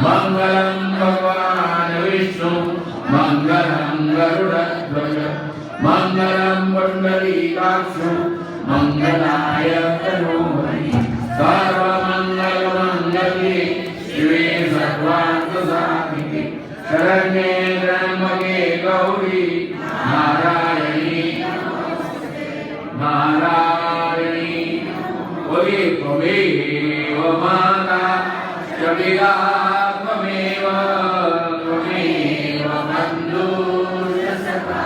मंगलम भगवान विष्णु मंगलम गरुड़ध्वज मंगलम पुंडरीकाक्षो मंगलाय तनोहरि सर्वमंगल मंगले शिवे सर्वार्थसाधिके शरण्ये त्र्यंबके गौरी नारायणी नारायणी ओये त्वमेव माता च पिता त्वमेव बन्धुश्च सखा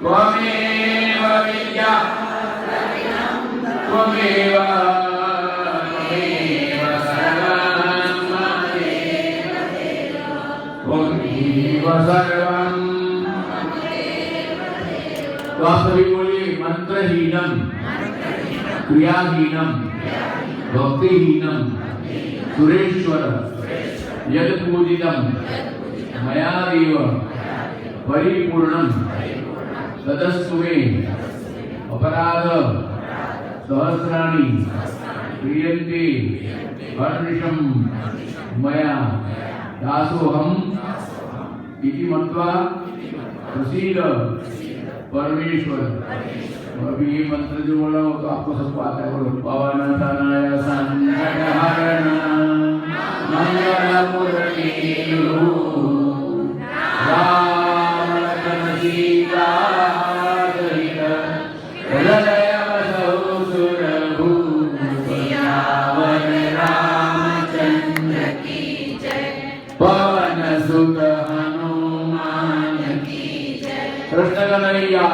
त्वमेव विद्या त्वमेव सर्वं तो आप सभी बोलिए मंत्रहीनम क्रियाहीनम भक्तिहीनम सुरेश्वर यद पूजितम मया देव परिपूर्णम तदस्तु मे अपराध सहस्राणि क्रियन्ते हर्निशं मया दासोहम इति मत्वा प्रसीद परमेश्वर। और अभी ये मंत्र जो बोला हो तो आपको सबको आता है। बोलो पवन तनय संकटहरण मंगलमूर्ति राम लखन सीता सहित हृदय बसौ सुरभूप सियावर रामचंद्र की जय। पवन सुत हनुमान की जय। कृष्ण कन्हैया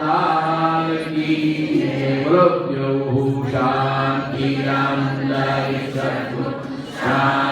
लाल की जय। बोलो शांति राम शांति।